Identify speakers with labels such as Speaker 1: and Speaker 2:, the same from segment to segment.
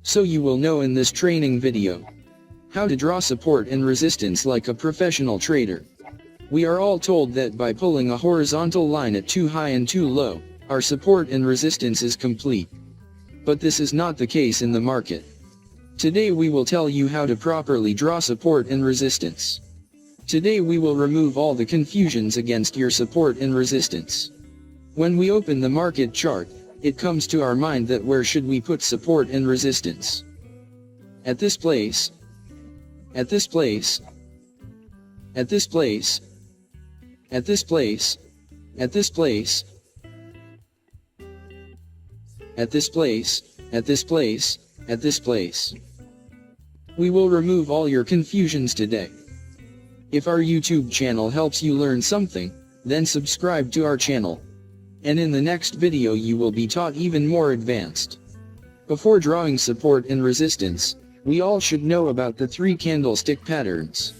Speaker 1: So you will know in this training video how to draw support and resistance like a professional trader. We are all told that by pulling a horizontal line at too high and too low, our support and resistance is complete. But this is not the case in the market. Today we will tell you how to properly draw support and resistance. Today we will remove all the confusions against your support and resistance. When we open the market chart, it comes to our mind that where should we put support and resistance? At this place, at this place, at this place, at this place, at this place, at this place, at this place, at this place. We will remove all your confusions today. If our YouTube channel helps you learn something, then subscribe to our channel. And in the next video you will be taught even more advanced. Before drawing support and resistance, we all should know about the 3 candlestick patterns.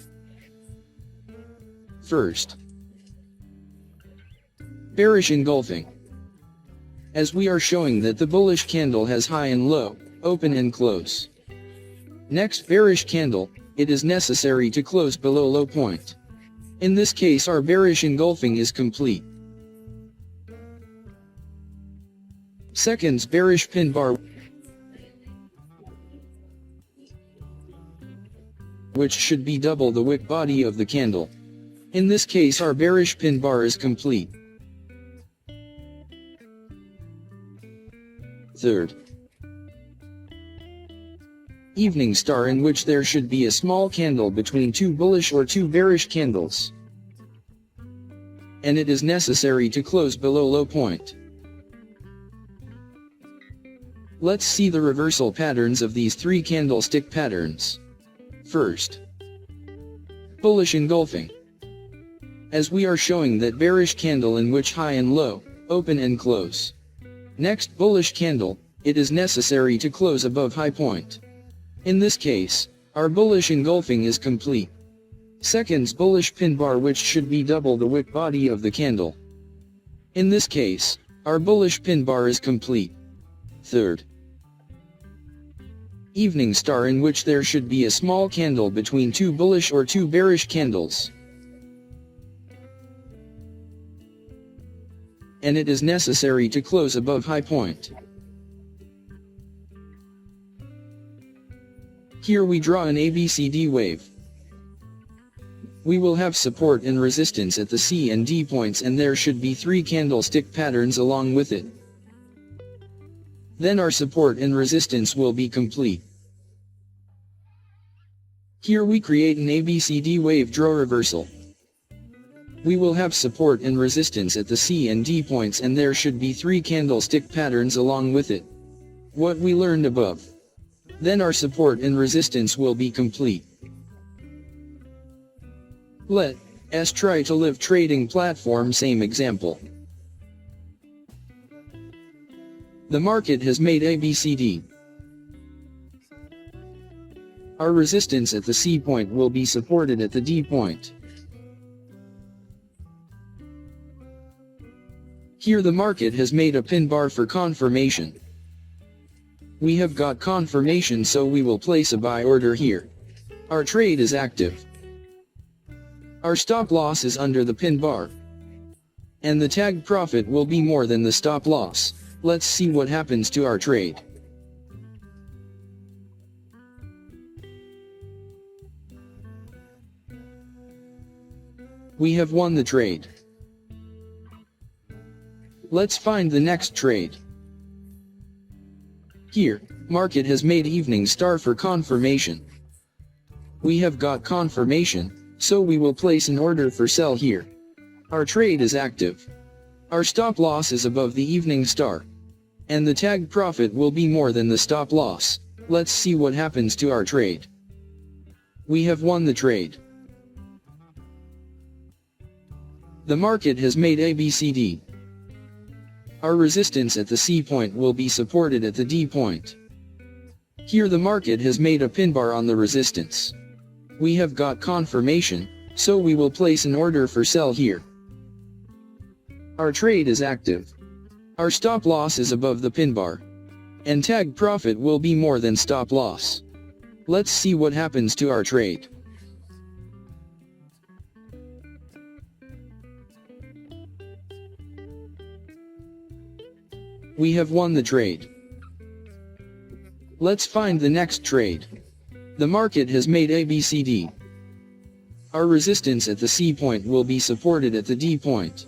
Speaker 1: First, bearish engulfing. As we are showing that the bullish candle has high and low, open and close. Next, bearish candle, it is necessary to close below low point. In this case our bearish engulfing is complete. Second, bearish pin bar, which should be double the wick body of the candle. In this case our bearish pin bar is complete. Third, evening star, in which there should be a small candle between 2 bullish or 2 bearish candles. And it is necessary to close below low point. Let's see the reversal patterns of these 3 candlestick patterns. First, bullish engulfing. As we are showing that bearish candle in which high and low, open and close. Next, bullish candle, it is necessary to close above high point. In this case, our bullish engulfing is complete. Second, bullish pin bar, which should be double the wick body of the candle. In this case, our bullish pin bar is complete. Third, evening star, in which there should be a small candle between 2 bullish or 2 bearish candles. And it is necessary to close above high point. Here we draw an ABCD wave. We will have support and resistance at the C and D points, and there should be 3 candlestick patterns along with it. Then our support and resistance will be complete. Here we create an ABCD wave draw reversal. We will have support and resistance at the C and D points, and there should be 3 candlestick patterns along with it. What we learned above. Then our support and resistance will be complete. Let's try to live trading platform same example. The market has made ABCD. Our resistance at the C point will be supported at the D point. Here the market has made a pin bar for confirmation. We have got confirmation, so we will place a buy order here. Our trade is active. Our stop loss is under the pin bar. And the tag profit will be more than the stop loss. Let's see what happens to our trade. We have won the trade. Let's find the next trade. Here, market has made evening star for confirmation. We have got confirmation, so we will place an order for sell here. Our trade is active. Our stop loss is above the evening star. And the tag profit will be more than the stop loss. Let's see what happens to our trade. We have won the trade. The market has made ABCD. Our resistance at the C point will be supported at the D point. Here the market has made a pin bar on the resistance. We have got confirmation, so we will place an order for sell here. Our trade is active. Our stop loss is above the pin bar. and tag profit will be more than stop loss. Let's see what happens to our trade. We have won the trade. Let's find the next trade. The market has made ABCD. Our resistance at the C point will be supported at the D point.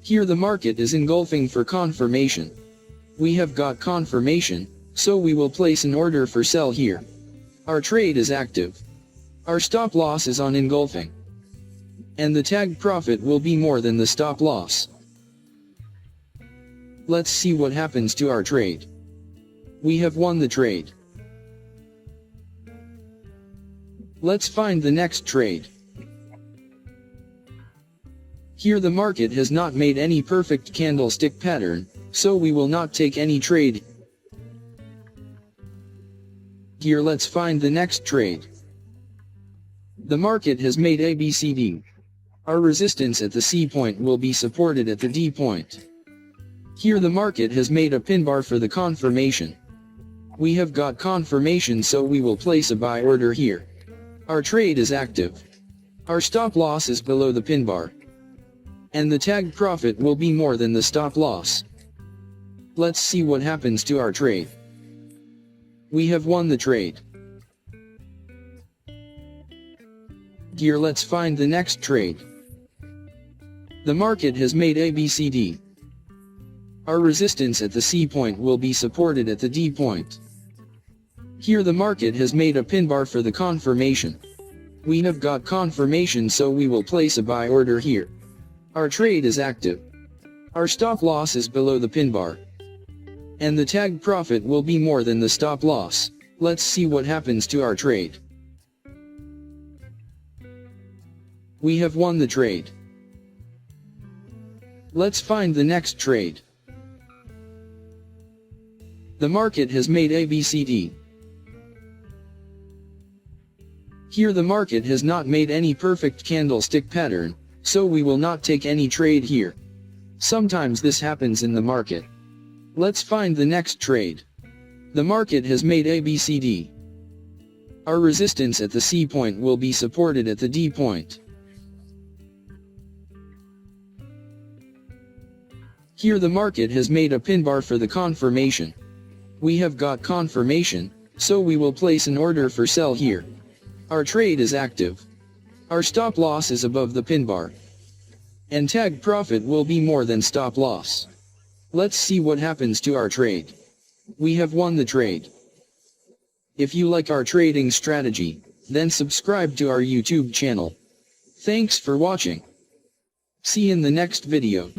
Speaker 1: Here the market is engulfing for confirmation. We have got confirmation, so we will place an order for sell here. Our trade is active. Our stop loss is on engulfing. And the tag profit will be more than the stop loss. Let's see what happens to our trade. We have won the trade. Let's find the next trade. Here the market has not made any perfect candlestick pattern, so we will not take any trade. Here let's find the next trade. The market has made ABCD. Our resistance at the C point will be supported at the D point. Here the market has made a pin bar for the confirmation. We have got confirmation, so we will place a buy order here. Our trade is active. Our stop loss is below the pin bar. And the tag profit will be more than the stop loss. Let's see what happens to our trade. We have won the trade. Here let's find the next trade. The market has made ABCD. Our resistance at the C point will be supported at the D point. Here the market has made a pin bar for the confirmation. We have got confirmation, so we will place a buy order here. Our trade is active. Our stop loss is below the pin bar. And the tag profit will be more than the stop loss. Let's see what happens to our trade. We have won the trade. Let's find the next trade. The market has made ABCD. Here the market has not made any perfect candlestick pattern, so we will not take any trade here. Sometimes this happens in the market. Let's find the next trade. The market has made ABCD. Our resistance at the C point will be supported at the D point. Here the market has made a pin bar for the confirmation. We have got confirmation, so we will place an order for sell here. Our trade is active. Our stop loss is above the pin bar. And tag profit will be more than stop loss. Let's see what happens to our trade. We have won the trade. If you like our trading strategy, then subscribe to our YouTube channel. Thanks for watching. See you in the next video.